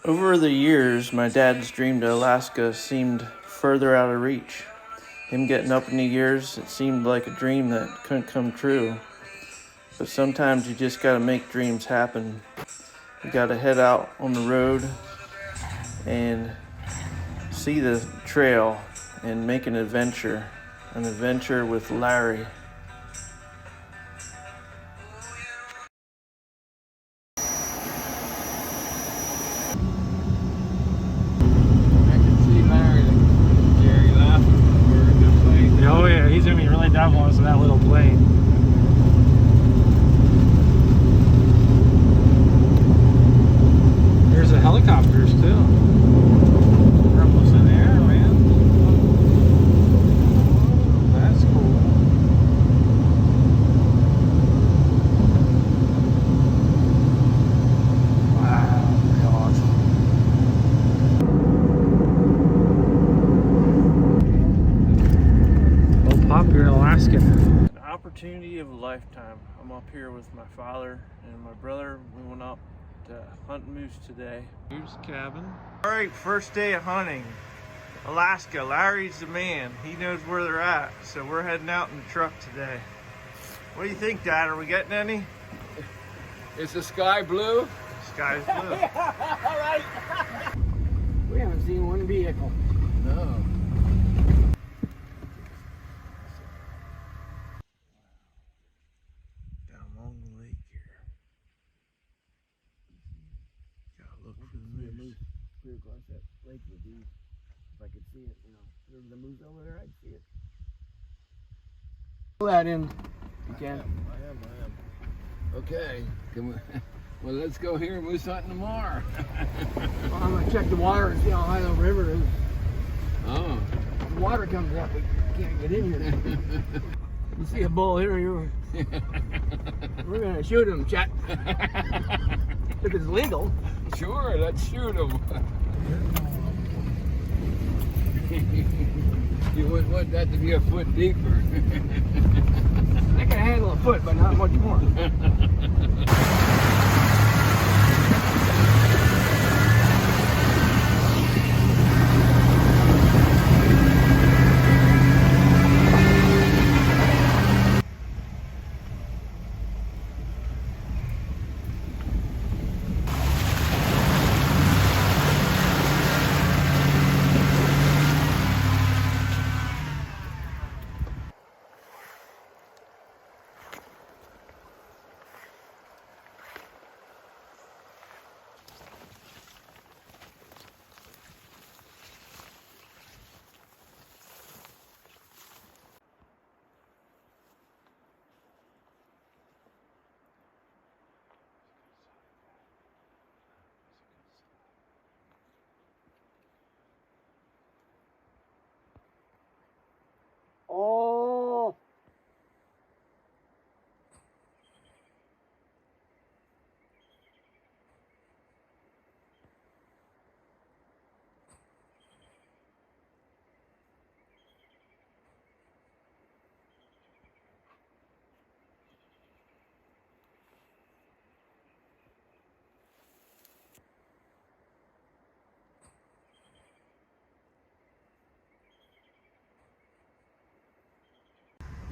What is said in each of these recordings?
Over the years, my dad's dream to Alaska seemed further out of reach. Him getting up in the years, it seemed like a dream that couldn't come true. But sometimes you just gotta make dreams happen. You gotta head out on the road and see the trail and make an adventure with Larry. Oh yeah, he's gonna be really dumb on us in that little plane. There's the helicopters too. We're almost in the air, man. Oh, that's cool. Wow, God. Popular Alaskan. An opportunity of a lifetime. I'm up here with my father and my brother. We went up to hunt moose today. Here's the cabin. All right, first day of hunting. Alaska. Larry's the man. He knows where they're at. So we're heading out in the truck today. What do you think, Dad? Are we getting any? Is the sky blue? Sky's blue. All right. We haven't seen one vehicle. No. Down along the lake here. Gotta look for the moose. Clear across that lake would be, if I could see it, you know. There's the moose over there, I'd see it. Pull that in. You can. I am. Okay. Well, let's go here moose hunting tomorrow. Well, I'm gonna check the water and see how high the river is. Oh. If the water comes up, we can't get in here. You see a bull here, we're gonna shoot him, Chet. If it's legal. Sure, let's shoot him. You wouldn't want that to be a foot deeper. I can handle a foot, but not much more. Oh.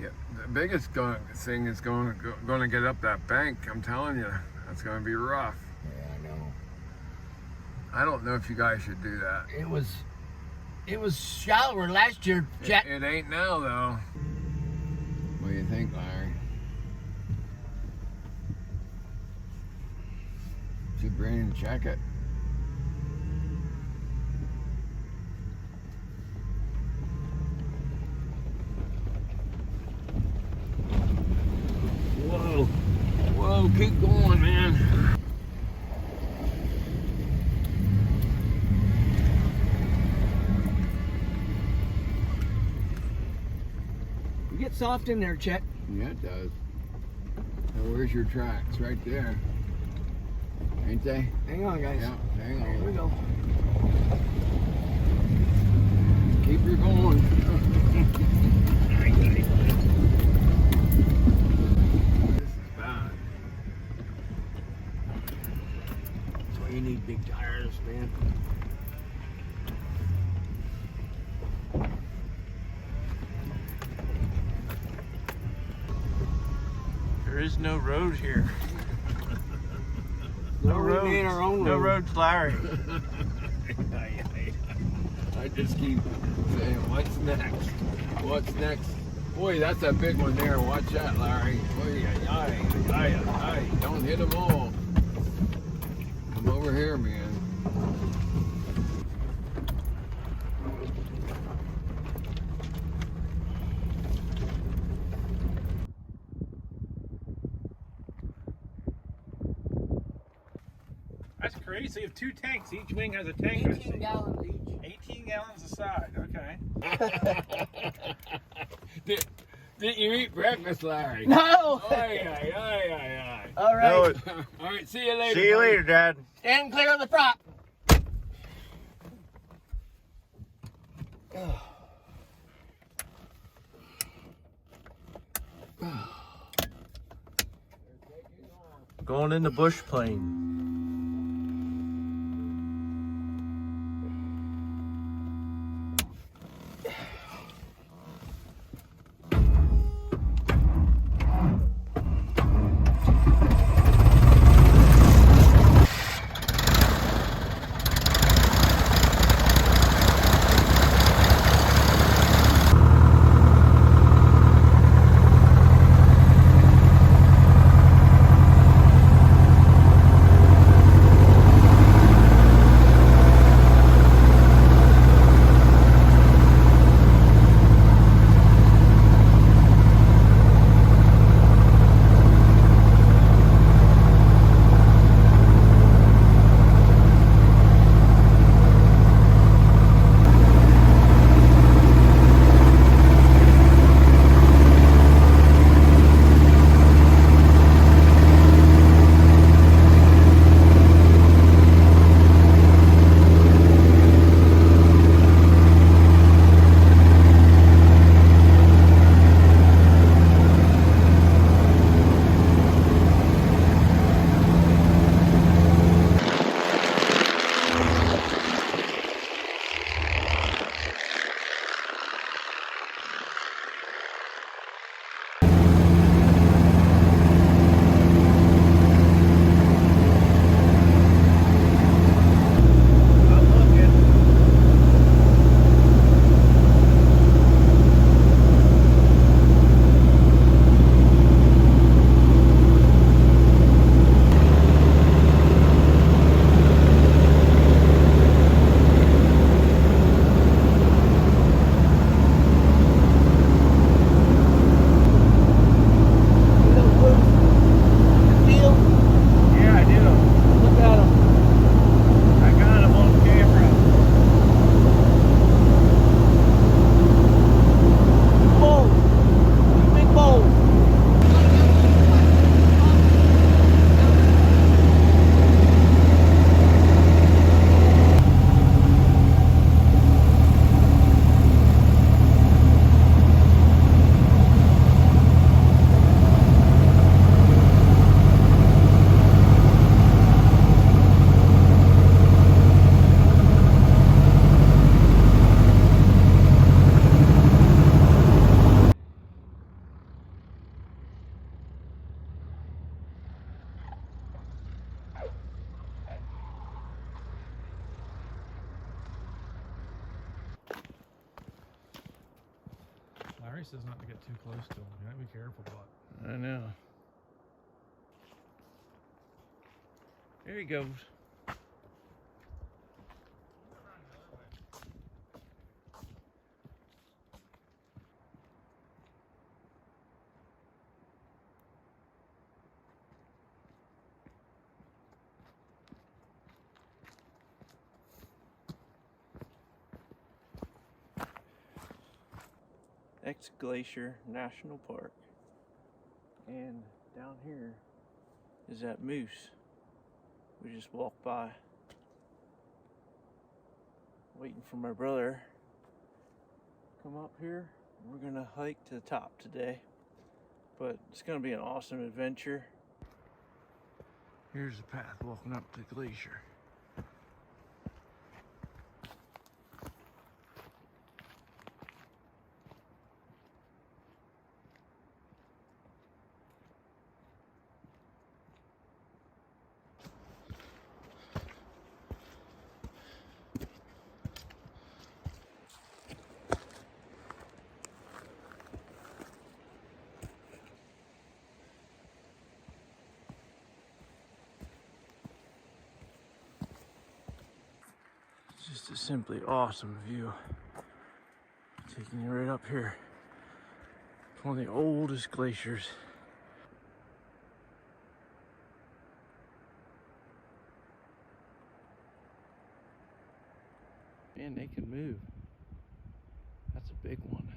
Yeah, the biggest thing is going to get up that bank. I'm telling you, that's going to be rough. Yeah, I know. I don't know if you guys should do that. It was shallower last year, Chet. It ain't now, though. What do you think, Larry? See Brandon check it. Whoa, keep going, man. You get soft in there, Chet. Yeah, it does. Now, where's your tracks? Right there. Ain't they? Hang on, guys. Yeah, hang on. Here we go. Keep her going. This is bad. That's why you need big tires. man. There is no road here. No, we made our own No road. roads, Larry. I just keep saying, what's next? What's next? Boy, that's a big one there. Watch that, Larry. Boy, don't hit them all. Come over here, man. That's crazy. So you have 2 tanks. Each wing has a tank. 18 gallons each. 18 gallons a side. Okay. Didn't you eat breakfast, Larry? No! Aye. All right. All right, see you later. See you buddy. later, Dad. Stand clear of the prop. Going in the bush plane. Larry says not to get too close to him. You gotta be careful, but. I know. There he goes. Glacier National Park, and down here is that moose we just walked by, waiting for my brother to come up here. We're gonna hike to the top today, but it's gonna be an awesome adventure. Here's the path walking up to Glacier. Just a simply awesome view. Taking you right up here. It's one of the oldest glaciers. Man, they can move. That's a big one.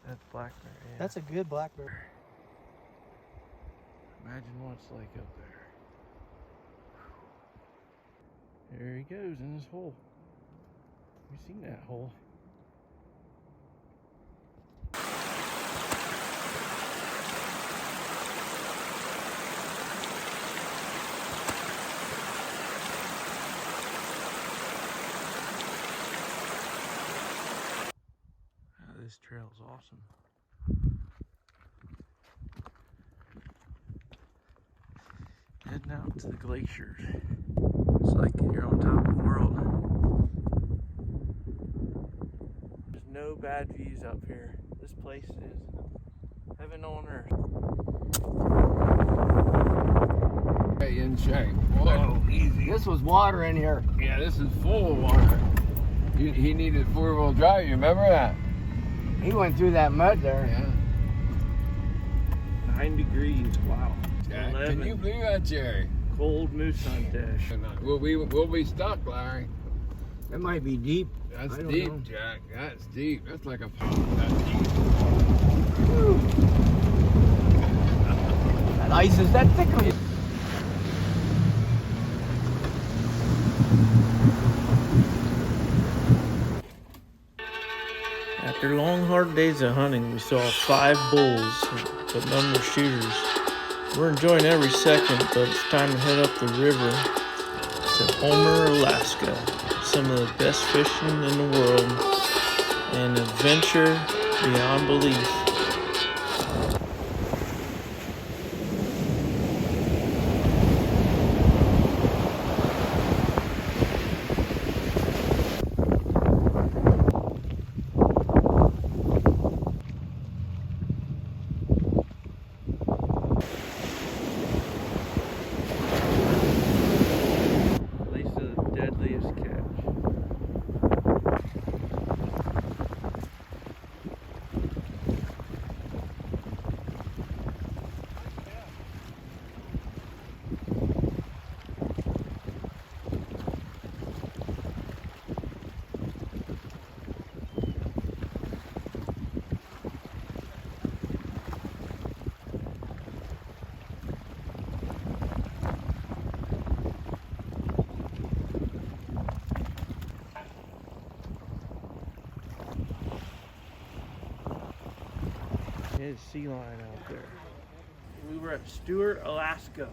That's black bear, yeah. That's a good black bear. Imagine what it's like up there. There he goes in his hole. Have you seen that hole? This trail is awesome. Heading out to the glaciers. It's like you're on top of the world. There's no bad views up here. This place is heaven on earth. Hey, in shape. Whoa, easy. This was water in here. Yeah, this is full of water. He needed four-wheel drive. You remember that? He went through that mud there. Yeah. 9 degrees. Wow. Yeah. Can you believe that, Jerry? Cold moose hunt dash. We'll be stuck, Larry. That might be deep. That's deep, know. Jack. That's deep. That's like a pond. That's deep. Woo. That ice is that thick on you. After long, hard days of hunting, we saw 5 bulls, but none were shooters. We're enjoying every second, but it's time to head up the river to Homer, Alaska. Some of the best fishing in the world, and adventure beyond belief. There's sea lion out there. We were at Stewart, Alaska,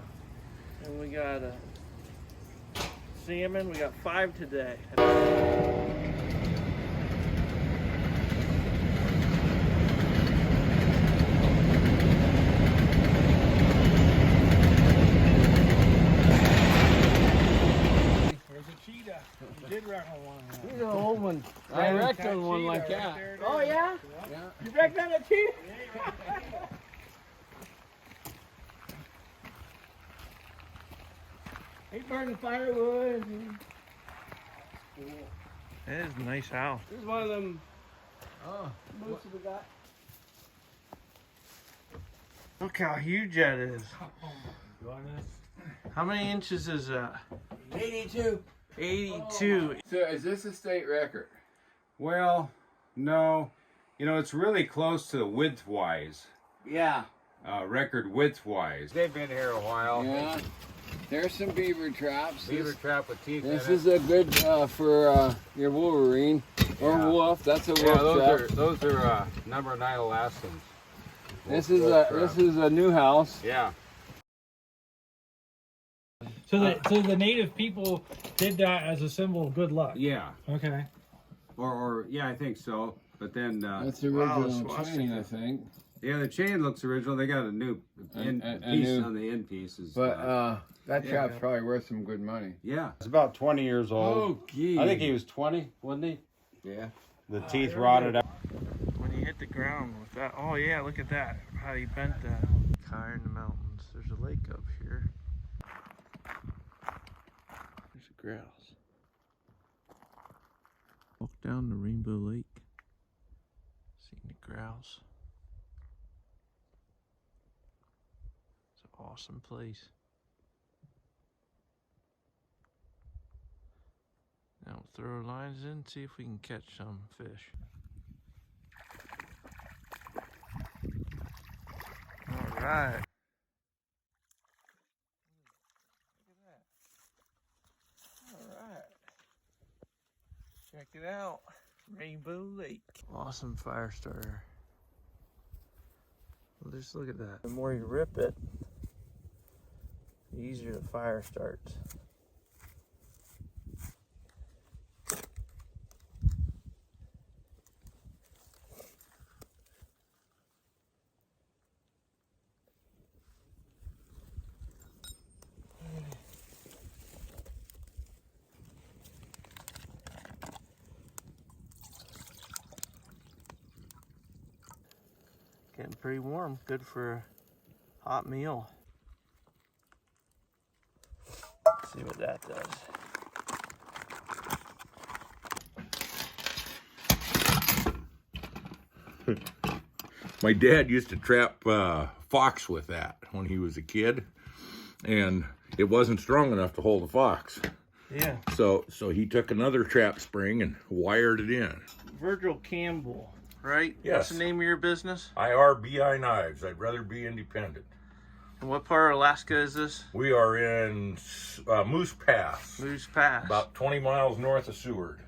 and we got a salmon. We got 5 today. Did wreck on one. These are old ones. I wrecked on one like that. Oh yeah? Yeah. You wrecked on a cheetah? He's burning firewood. That is a nice house. This is one of them moose we got. Look how huge that is. Oh my goodness. How many inches is that? 82. 82. So is this a state record? Well, no. You know, it's really close to width-wise. Yeah. Record width-wise. They've been here a while. Yeah. There's some beaver traps. Beaver trap with teeth This in is a good for your wolverine or Yeah. wolf. That's a wolf Yeah, trap. those are number 9 Alaskans. This is a new house. Yeah. So the native people did that as a symbol of good luck. Yeah. Okay. Or yeah, I think so. But then That's the original chain, I think. yeah, the chain looks original. They got a new piece new- on the end pieces. But that trap's probably worth some good money. yeah. It's about 20 years old. Oh, gee. I think he was 20, wasn't he? Yeah. The teeth rotted out. When you hit the ground with that. Oh yeah, look at that. How he bent that. Higher in the mountains. There's a lake up here. There's a grouse. Walk down the Rainbow Lake. Seeing the grouse. It's an awesome place. Now we'll throw our lines in, see if we can catch some fish. All right. Look at that. All right. Check it out. Rainbow Lake. Awesome fire starter. Well, just look at that. The more you rip it, the easier the fire starts. Getting pretty warm, good for a hot meal. Let's see what that does. My dad used to trap fox with that when he was a kid, and it wasn't strong enough to hold a fox. Yeah. So he took another trap spring and wired it in. Virgil Campbell, right? Yes. What's the name of your business? IRBI Knives. I'd rather be independent. And what part of Alaska is this? We are in Moose Pass, Moose Pass. about 20 miles north of Seward.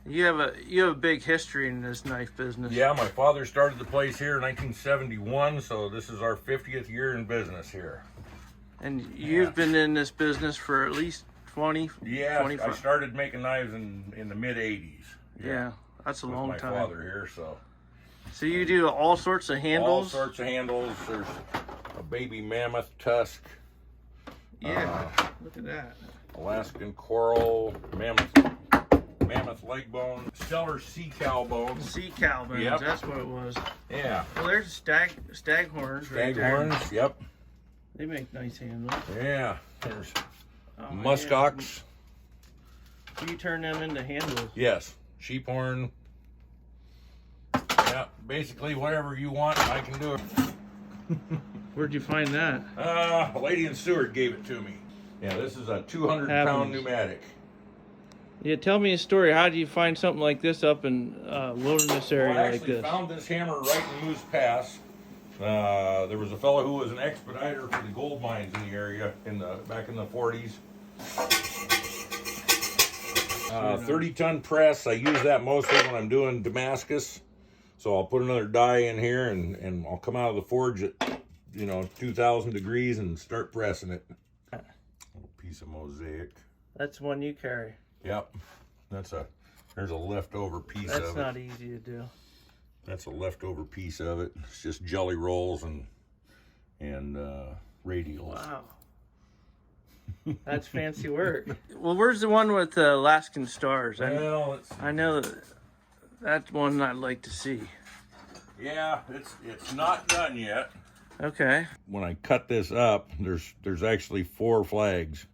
You have a big history in this knife business. Yeah, my father started the place here in 1971, so this is our 50th year in business here. And you've been in this business for at least 20, Yeah, 25. I started making knives in the mid-'80s. Yeah, that's a with long my time. father here, so. So you do all sorts of handles? All sorts of handles. There's a baby mammoth tusk, Yeah, look at that. Alaskan coral, mammoth leg bone, stellar sea cow bone. Sea cow bones, Yep. that's what it was. Yeah. Well, there's staghorns right there. Staghorns, yep. They make nice handles. Yeah. There's Oh, muskox. yeah. You turn them into handles. Yes. Sheephorn. Yeah. Basically, whatever you want, I can do it. Where'd you find that? A lady in Seward gave it to me. Yeah, this is a 200-pound pneumatic. Yeah, tell me a story. How do you find something like this up in wilderness area Well, I like actually this? found this hammer right in Moose Pass. There was a fellow who was an expediter for the gold mines in the area back in the 40s. 30-ton press. I use that mostly when I'm doing Damascus. So I'll put another die in here and I'll come out of the forge at 2,000 degrees and start pressing it. A little piece of mosaic. That's one you carry. Yep. There's a leftover piece of it. That's not easy to do. That's a leftover piece of it. It's just jelly rolls and radials. Wow. That's fancy work. Well, where's the one with the Alaskan stars? Well, I know that's one I'd like to see. yeah, it's not done yet. Okay. When I cut this up, there's actually 4 flags.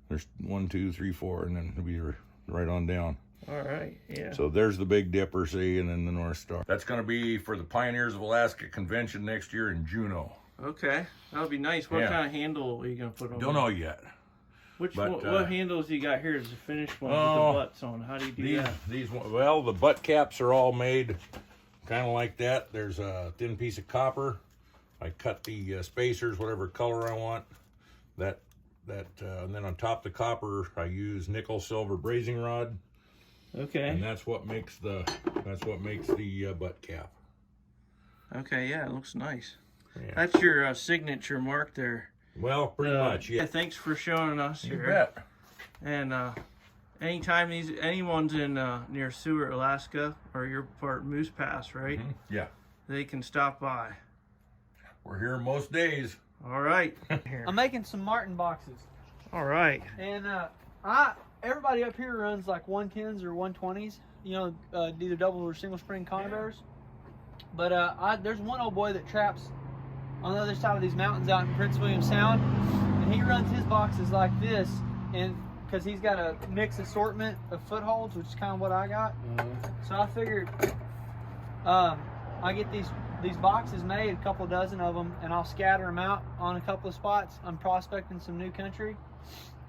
There's 1, 2, 3, 4, and then it'll be right on down. All right. Yeah. So there's the Big Dipper, see, and then the North Star. That's going to be for the Pioneers of Alaska convention next year in Juneau. Okay. That'll be nice. What Yeah. kind of handle are you gonna put on? Don't know yet. What handles you got here? Is the finished one with Oh, the butts on? How do you do that? Well, the butt caps are all made kind of like that. There's a thin piece of copper. I cut the spacers whatever color I want. And then on top of the copper, I use nickel silver brazing rod, Okay. and that's what makes the butt cap. Okay. Yeah, it looks nice. Yeah. That's your signature mark there. Well, pretty much. Yeah. Thanks for showing us You here. bet. And anytime anyone's in near Seward, Alaska, or your part Moose Pass, right? Yeah. They can stop by. We're here most days. All right. Here. I'm making some Martin boxes, All right. and everybody up here runs like 110s or 120s. Either double or single spring converse. But there's one old boy that traps on the other side of these mountains out in Prince William Sound, and he runs his boxes like this, and because he's got a mixed assortment of footholds, which is kind of what I got. So I figured I get these boxes made, a couple dozen of them, and I'll scatter them out on a couple of spots. I'm prospecting some new country,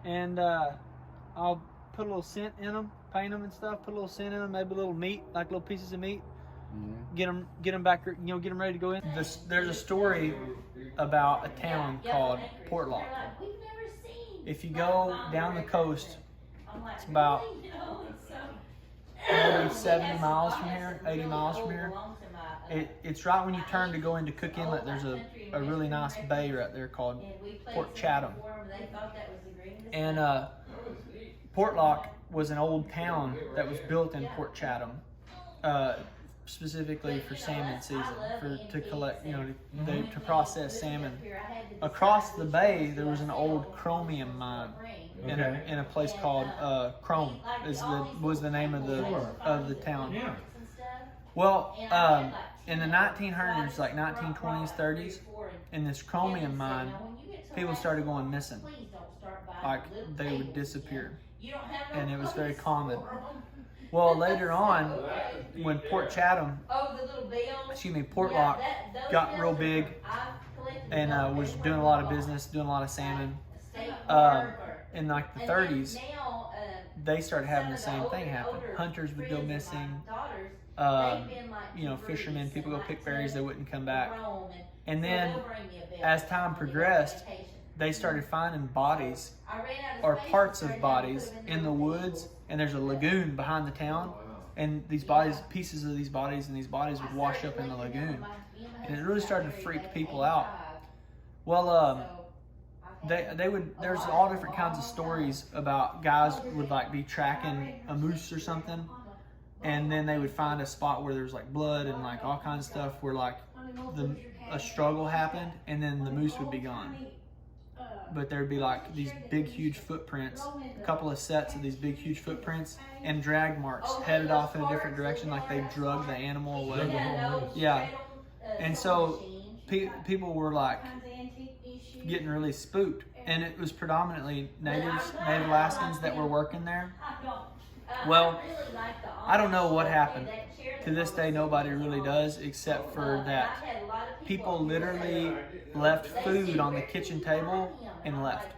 and I'll put a little scent in them, paint them and stuff, put a little scent in them, maybe a little meat, like little pieces of meat. Get them back, get them ready to go in. There's a story about a town called Portlock. If you go down the coast, it's about maybe 70 miles from here, 80 miles from here. It's right when you turn to go into Cook Inlet. There's a really nice bay right there called Port Chatham. And Portlock was an old town that was built in Port Chatham, specifically for salmon season, to collect, to process salmon. Across the bay, there was an old chromium mine in a place called Chrome was the name of the town. Well, in the 1900s, like 1920s, 30s, in this chromium mine, people started going missing. Like, they would disappear. And it was very common. Well, later on, when Portlock got real big and was doing a lot of business, doing a lot of salmon, in like the 30s, they started having the same thing happen. Hunters would go missing. Fishermen, people go pick berries, they wouldn't come back. And then, as time progressed, they started finding bodies or parts of bodies in the woods, and there's a lagoon behind the town, and these bodies, pieces of these bodies, and these bodies would wash up in the lagoon, and it really started to freak people out. Well, there's all different kinds of stories about guys would like be tracking a moose or something, and then they would find a spot where there's like blood and like all kinds of stuff where like a struggle happened, and then the moose would be gone. But there'd be like these big huge footprints, a couple of sets of these big huge footprints, and drag marks headed off in a different direction, like they drug the animal away. Yeah. And so people were like getting really spooked, and it was predominantly Native Alaskans that were working there. Well, I don't know what happened. To this day, nobody really does, except for that people literally left food on the kitchen table and left.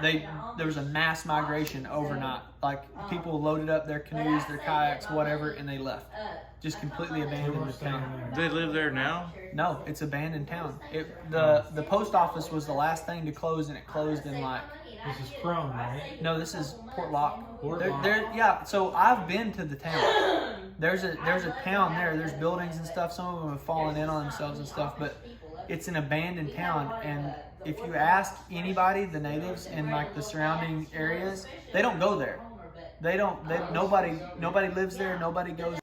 There was a mass migration overnight. Like, people loaded up their canoes, their kayaks, whatever, and they left. Just completely abandoned the town. They live there now? No, it's abandoned town. The post office was the last thing to close, and it closed in like... This is Chrome, right? No, this is Portlock. Yeah, so I've been to the town. There's a town there. There's buildings and stuff. Some of them have fallen in on themselves and stuff, but it's an abandoned town. And if you ask anybody, the natives in like the surrounding areas, they don't go there. Nobody lives there. Nobody goes.